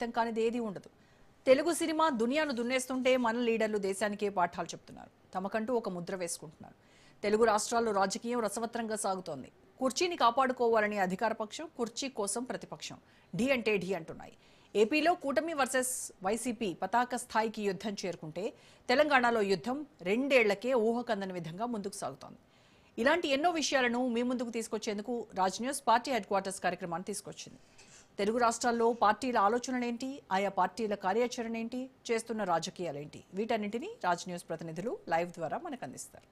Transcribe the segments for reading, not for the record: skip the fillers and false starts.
వ్యక్తం కానిది ఏదీ ఉండదు. తెలుగు సినిమా దునియాను దున్నేస్తుంటే మన లీడర్లు దేశానికే పాఠాలు చెప్తున్నారు. తమకంటూ ఒక ముద్ర వేసుకుంటున్నారు. తెలుగు రాష్ట్రాల్లో రాజకీయం రసవత్రంగా సాగుతోంది. కుర్చీని కాపాడుకోవాలని అధికార పక్షం, కుర్చీ కోసం ప్రతిపక్షం ఢీ అంటే ఢీ అంటున్నాయి. ఏపీలో కూటమి వర్సెస్ వైసీపీ పతాక స్థాయికి యుద్ధం చేరుకుంటే తెలంగాణలో యుద్ధం 2 ఏళ్లకే ఊహకందని విధంగా ముందుకు సాగుతోంది. ఇలాంటి ఎన్నో విషయాలను మీ ముందుకు తీసుకొచ్చేందుకు Raj news party headquarters కార్యక్రమాన్ని తీసుకొచ్చింది. తెలుగు రాష్ట్రాల్లో పార్టీల ఆలోచనలేంటి, ఆయా పార్టీల కార్యాచరణ ఏంటి, చేస్తున్న రాజకీయాలేంటి, వీటన్నింటినీ రాజ్ న్యూస్ ప్రతినిధులు లైవ్ ద్వారా మనకు అందిస్తారు.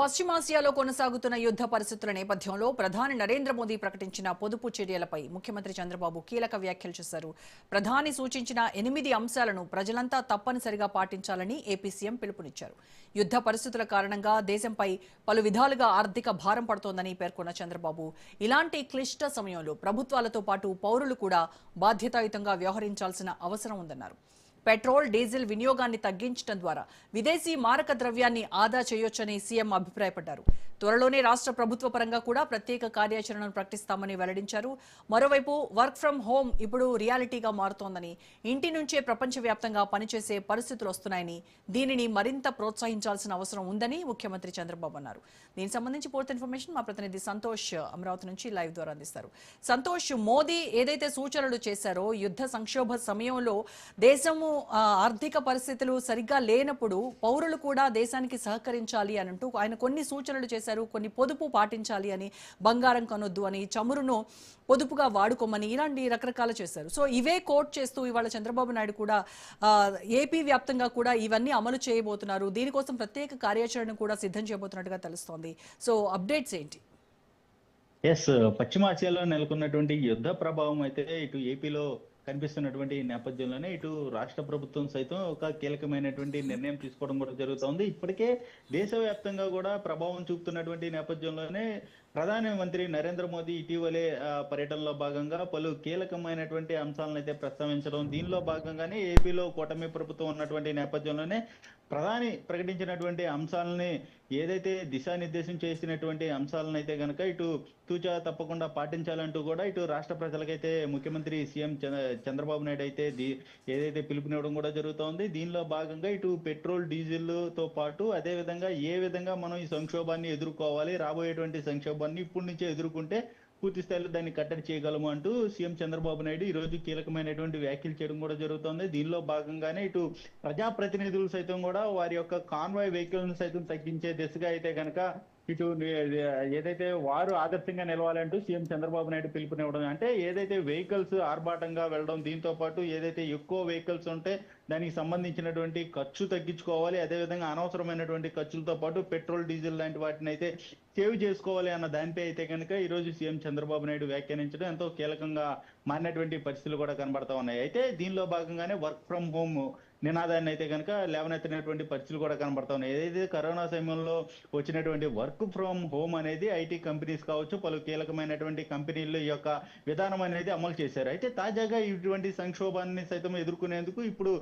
పశ్చిమాసియాలో కొనసాగుతున్న యుద్ధ పరిస్థితుల నేపథ్యంలో ప్రధాని నరేంద్ర మోదీ ప్రకటించిన పొదుపు చర్యలపై ముఖ్యమంత్రి చంద్రబాబు కీలక వ్యాఖ్యలు చేశారు. ప్రధాని సూచించిన 8 అంశాలను ప్రజలంతా తప్పనిసరిగా పాటించాలని ఏపీ సీఎం పిలుపునిచ్చారు. యుద్ధ పరిస్థితుల కారణంగా దేశంపై పలు విధాలుగా ఆర్థిక భారం పడుతోందని పేర్కొన్న చంద్రబాబు ఇలాంటి క్లిష్ట సమయంలో ప్రభుత్వాలతో పాటు పౌరులు కూడా బాధ్యతాయుతంగా వ్యవహరించాల్సిన అవసరం ఉందన్నారు. పెట్రోల్, డీజిల్ వినియోగాన్ని తగ్గించడం ద్వారా విదేశీ మారక ద్రవ్యాన్ని ఆదా చేయొచ్చని సీఎం అభిప్రాయపడ్డారు. త్వరలోనే రాష్ట్ర ప్రభుత్వ పరంగా కూడా ప్రత్యేక కార్యాచరణను ప్రకటిస్తామని వెల్లడించారు. మరోవైపు వర్క్ ఫ్రం హోం ఇప్పుడు రియాలిటీగా మారుతోందని, ఇంటి నుంచే ప్రపంచవ్యాప్తంగా పనిచేసే పరిస్థితులు వస్తున్నాయని, దీనిని మరింత ప్రోత్సహించాల్సిన అవసరం ఉందని ముఖ్యమంత్రి చంద్రబాబు అన్నారు. దీనికి సంబంధించి పూర్తి ఇన్ఫర్మేషన్ మా ప్రతినిధి సంతోష్ అమరావతి నుంచి లైవ్ ద్వారా అందిస్తారు. సంతోష్, మోదీ ఏదైతే సూచనలు చేశారో యుద్ధ సంక్షోభ సమయంలో దేశము ఆర్థిక పరిస్థితులు సరిగ్గా లేనప్పుడు పౌరులు కూడా దేశానికి సహకరించాలి అని అంటూ ఆయన కొన్ని సూచనలు చేశారు. కొన్ని పొదుపు పాటించాలి అని, బంగారం కొనొద్దు అని, చమురును పొదుపుగా వాడుకోమని, ఇలాంటి రకరకాలు చేశారు. సో ఇవే కోట్ చేస్తూ ఇవాళ చంద్రబాబు నాయుడు కూడా ఏపీ వ్యాప్తంగా కూడా ఇవన్నీ అమలు చేయబోతున్నారు. దీనికోసం ప్రత్యేక కార్యాచరణ కూడా సిద్ధం చేయబోతున్నట్టుగా తెలుస్తోంది. సో అప్డేట్స్ ఏంటి? పశ్చిమాసియాలో నెలకొన్నటువంటి యుద్ధ ప్రభావం అయితే ఇటు ఏపీలో కనిపిస్తున్నటువంటి నేపథ్యంలోనే ఇటు రాష్ట్ర ప్రభుత్వం సైతం ఒక కీలకమైనటువంటి నిర్ణయం తీసుకోవడం కూడా జరుగుతోంది. ఇప్పటికే దేశవ్యాప్తంగా కూడా ప్రభావం చూపుతున్నటువంటి నేపథ్యంలోనే ప్రధానమంత్రి నరేంద్ర మోదీ ఇటీవలే పర్యటనలో భాగంగా పలు కీలకమైనటువంటి అంశాలను అయితే ప్రస్తావించడం, దీనిలో భాగంగానే ఏపీలో కూటమి ప్రభుత్వం ఉన్నటువంటి నేపథ్యంలోనే ప్రధాని ప్రకటించినటువంటి అంశాలని, ఏదైతే దిశానిర్దేశం చేసినటువంటి అంశాలను అయితే గనక ఇటు తూచా తప్పకుండా పాటించాలంటూ కూడా ఇటు రాష్ట్ర ప్రజలకైతే ముఖ్యమంత్రి సీఎం చంద్రబాబు నాయుడు అయితే ఏదైతే పిలుపునివ్వడం కూడా జరుగుతోంది. దీనిలో భాగంగా ఇటు పెట్రోల్, డీజిల్ తో పాటు అదే విధంగా ఏ విధంగా మనం ఈ సంక్షోభాన్ని ఎదుర్కోవాలి, రాబోయేటువంటి సంక్షోభాన్ని ఇప్పటి నుంచే ఎదుర్కొంటే పూర్తి స్థాయిలో దాన్ని కట్టడి చేయగలము అంటూ సీఎం చంద్రబాబు నాయుడు ఈ రోజు కీలకమైనటువంటి వ్యాఖ్యలు చేయడం కూడా జరుగుతోంది. దీనిలో భాగంగానే ఇటు ప్రజాప్రతినిధులు సైతం కూడా వారి యొక్క కాన్వాయ్ వెహికల్ను సైతం తగ్గించే దిశగా అయితే కనుక ఇటు ఏదైతే వారు ఆదర్శంగా నిలవాలంటూ సీఎం చంద్రబాబు నాయుడు పిలుపునివ్వడం, అంటే ఏదైతే వెహికల్స్ ఆర్భాటంగా వెళ్ళడం, దీంతో పాటు ఏదైతే ఎక్కువ వెహికల్స్ ఉంటే దానికి సంబంధించినటువంటి ఖర్చు తగ్గించుకోవాలి, అదేవిధంగా అనవసరమైనటువంటి ఖర్చులతో పాటు పెట్రోల్, డీజిల్ లాంటి వాటిని అయితే సేవ్ చేసుకోవాలి అన్న దానిపై అయితే కనుక ఈ రోజు సీఎం చంద్రబాబు నాయుడు వ్యాఖ్యానించడం ఎంతో కీలకంగా మారినటువంటి పరిస్థితులు కూడా కనబడతా ఉన్నాయి. అయితే దీనిలో భాగంగానే వర్క్ ఫ్రం హోమ్ నినాదాన్ని అయితే కనుక లేవనెత్తినటువంటి పరిస్థితులు కూడా కనబడతా ఉన్నాయి. ఏదైతే కరోనా సమయంలో వచ్చినటువంటి వర్క్ ఫ్రం హోమ్ అనేది ఐటీ కంపెనీస్ కావచ్చు, పలు కీలకమైనటువంటి కంపెనీలు ఈ యొక్క విధానం అనేది అమలు చేశారు. అయితే తాజాగా ఇటువంటి సంక్షోభాన్ని సైతం ఎదుర్కొనేందుకు ఇప్పుడు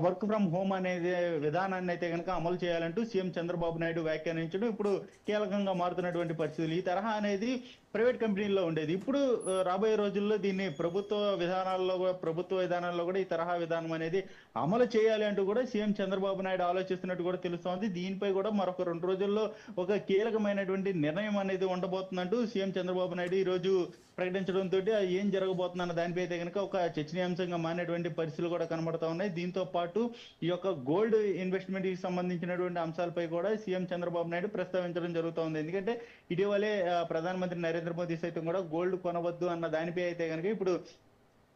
వర్క్ ఫ్రం హోమ్ అనేది విధానాన్ని అయితే కనుక అమలు చేయాలంటూ సీఎం చంద్రబాబు నాయుడు వ్యాఖ్యానించడం ఇప్పుడు కీలకంగా మారుతున్నటువంటి పరిస్థితులు. ఈ తరహా అనేది ప్రైవేట్ కంపెనీల్లో ఉండేది. ఇప్పుడు రాబోయే రోజుల్లో దీన్ని ప్రభుత్వ విధానాల్లో కూడా ఈ తరహా విధానం అనేది అమలు చేయాలి అంటూ కూడా సీఎం చంద్రబాబు నాయుడు ఆలోచిస్తున్నట్టు కూడా తెలుస్తోంది. దీనిపై కూడా మరొక 2 రోజుల్లో ఒక కీలకమైనటువంటి నిర్ణయం అనేది ఉండబోతుందంటూ సీఎం చంద్రబాబు నాయుడు ఈ రోజు ప్రకటించడంతో ఏం జరగబోతుందన్న దానిపై అయితే కనుక ఒక చర్చనీయాంశంగా మారినటువంటి పరిస్థితులు కూడా కనబడతా ఉన్నాయి. దీంతో పాటు ఈ యొక్క గోల్డ్ ఇన్వెస్ట్మెంట్ కి సంబంధించినటువంటి అంశాలపై కూడా సీఎం చంద్రబాబు నాయుడు ప్రస్తావించడం జరుగుతోంది. ఎందుకంటే ఇటీవలే ప్రధానమంత్రి నరేంద్ర మోదీ సైతం కూడా గోల్డ్ కొనవద్దు అన్న దానిపై అయితే కనుక ఇప్పుడు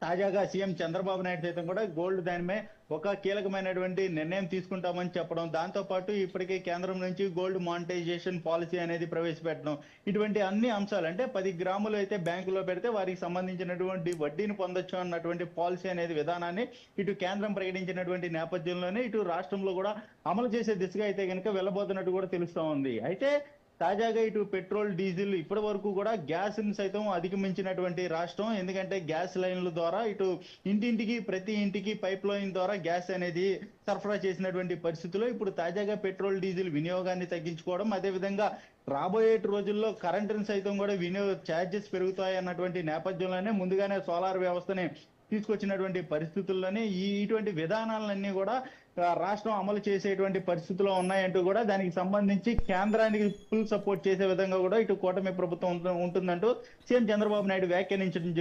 తాజాగా సీఎం చంద్రబాబు నాయుడు సైతం కూడా గోల్డ్ దానిపై ఒక కీలకమైనటువంటి నిర్ణయం తీసుకుంటామని చెప్పడం, దాంతో పాటు ఇప్పటికే కేంద్రం నుంచి గోల్డ్ మానిటైజేషన్ పాలసీ అనేది ప్రవేశపెట్టడం, ఇటువంటి అన్ని అంశాలు, అంటే 10 గ్రాములు అయితే బ్యాంకులో పెడితే వారికి సంబంధించినటువంటి వడ్డీని పొందొచ్చు అన్నటువంటి పాలసీ అనేది విధానాన్ని ఇటు కేంద్రం ప్రకటించినటువంటి నేపథ్యంలోనే ఇటు రాష్ట్రంలో కూడా అమలు చేసే దిశగా అయితే కనుక వెళ్ళబోతున్నట్టు కూడా తెలుస్తా ఉంది. అయితే తాజాగా ఇటు పెట్రోల్ డీజిల్ ఇప్పటి వరకు కూడా గ్యాస్ ని సైతం అధిగమించినటువంటి రాష్ట్రం. ఎందుకంటే గ్యాస్ లైన్ల ద్వారా ఇటు ఇంటింటికి ప్రతి ఇంటికి పైప్ లైన్ ద్వారా గ్యాస్ అనేది సరఫరా చేసినటువంటి పరిస్థితుల్లో ఇప్పుడు తాజాగా పెట్రోల్ డీజిల్ వినియోగాన్ని తగ్గించుకోవడం, అదేవిధంగా రాబోయే రోజుల్లో కరెంటుని సైతం కూడా వినియోగ ఛార్జెస్ పెరుగుతాయి అన్నటువంటి నేపథ్యంలోనే ముందుగానే సోలార్ వ్యవస్థని తీసుకొచ్చినటువంటి పరిస్థితుల్లోనే ఇటువంటి విధానాలన్నీ కూడా రాష్ట్రం అమలు చేసేటువంటి పరిస్థితుల్లో ఉన్నాయంటూ కూడా దానికి సంబంధించి కేంద్రానికి ఫుల్ సపోర్ట్ చేసే విధంగా కూడా ఇటు కూటమి ప్రభుత్వం ఉంటుందంటూ సీఎం చంద్రబాబు నాయుడు వ్యాఖ్యానించడం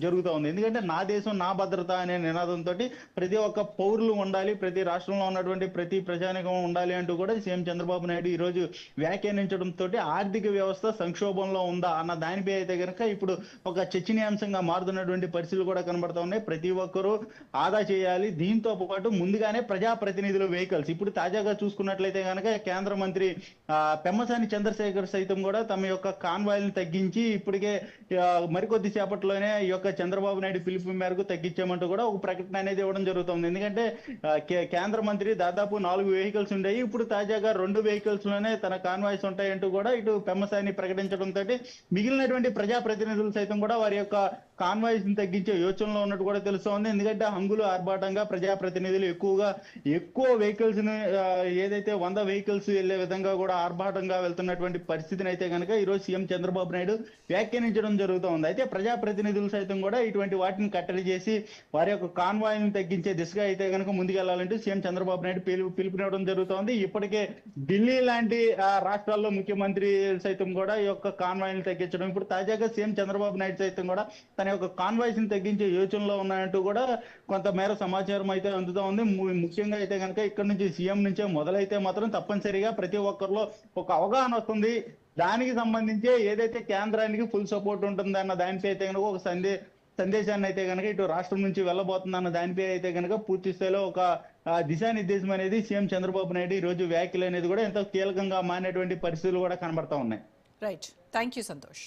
జరుగుతూ ఉంది. ఎందుకంటే నా దేశం నా భద్రత అనే నినాదంతో ప్రతి ఒక్క పౌరులు ఉండాలి, ప్రతి రాష్ట్రంలో ఉన్నటువంటి ప్రతి ప్రజానికం ఉండాలి అంటూ కూడా సీఎం చంద్రబాబు నాయుడు ఈ రోజు వ్యాఖ్యానించడంతో ఆర్థిక వ్యవస్థ సంక్షోభంలో ఉందా అన్న దానిపై అయితే కనుక ఇప్పుడు ఒక చర్చనీయాంశంగా మారుతున్నటువంటి పరిస్థితులు కూడా కనబడతా ఉన్నాయి. ప్రతి ఒక్కరూ ఆదా చేయాలి. దీంతో పాటు ముందుగానే ప్రజాప్రతినిధుల వెహికల్స్ ఇప్పుడు తాజాగా చూసుకున్నట్లయితే కనుక కేంద్ర మంత్రి పెమ్మసాని చంద్రశేఖర్ సైతం కూడా తమ యొక్క కాన్వాయ్లను తగ్గించి ఇప్పటికే మరికొద్ది సేపట్లోనే ఈ యొక్క చంద్రబాబు నాయుడు పిలుపు మేరకు తగ్గించామంటూ కూడా ఒక ప్రకటన అనేది ఇవ్వడం జరుగుతుంది. ఎందుకంటే కేంద్ర మంత్రి దాదాపు 4 వెహికల్స్ ఉండేవి, ఇప్పుడు తాజాగా 2 వెహికల్స్ లోనే తన కాన్వాయ్స్ ఉంటాయంటూ కూడా ఇటు పెమ్మసాని ప్రకటించడంతో మిగిలినటువంటి ప్రజాప్రతినిధులు సైతం కూడా వారి యొక్క కాన్వాయ్స్ ని తగ్గించే యోచనలో ఉన్నట్టు కూడా తెలుస్తోంది. ఎందుకంటే హంగులు ఆర్భాటంగా ప్రజాప్రతినిధులు ఎక్కువ వెహికల్స్ ని ఏదైతే 100 వెహికల్స్ వెళ్లే విధంగా కూడా ఆర్భాటంగా వెళ్తున్నటువంటి పరిస్థితిని అయితే కనుక ఈ రోజు సీఎం చంద్రబాబు నాయుడు వ్యాఖ్యానించడం జరుగుతూ ఉంది. అయితే ప్రజాప్రతినిధులు సైతం కూడా ఇటువంటి వాటిని కట్టడి చేసి వారి యొక్క కాన్వాయ్ని తగ్గించే దిశగా అయితే కనుక ముందుకెళ్లాలంటూ సీఎం చంద్రబాబు నాయుడు పిలుపునివ్వడం జరుగుతోంది. ఇప్పటికే ఢిల్లీ లాంటి రాష్ట్రాల్లో ముఖ్యమంత్రి సైతం కూడా ఈ యొక్క కాన్వాయ్ని తగ్గించడం, ఇప్పుడు తాజాగా సీఎం చంద్రబాబు నాయుడు సైతం కూడా తన యొక్క కాన్వాయ్స్ ని తగ్గించే యోచనలో ఉన్నాయంటూ కూడా కొంతమేర సమాచారం అయితే అందుతూ ఉంది. ముఖ్యంగా అయితే కనుక ఇక్కడ నుంచి సీఎం నుంచే మొదలైతే మాత్రం తప్పనిసరిగా ప్రతి ఒక్కరిలో ఒక అవగాహన వస్తుంది. దానికి సంబంధించి ఏదైతే కేంద్రానికి ఫుల్ సపోర్ట్ ఉంటుంది అన్న దానిపై అయితే కనుక ఒక సందేశాన్ని అయితే కనుక ఇటు రాష్ట్రం నుంచి వెళ్ళబోతుంది అన్న దానిపై అయితే కనుక పూర్తి స్థాయిలో ఒక దిశానిర్దేశం అనేది సీఎం చంద్రబాబు నాయుడు ఈ రోజు వ్యాఖ్యలు అనేది కూడా ఎంతో కీలకంగా మారినటువంటి పరిస్థితులు కూడా కనబడతా ఉన్నాయి. Right, thank you Santosh.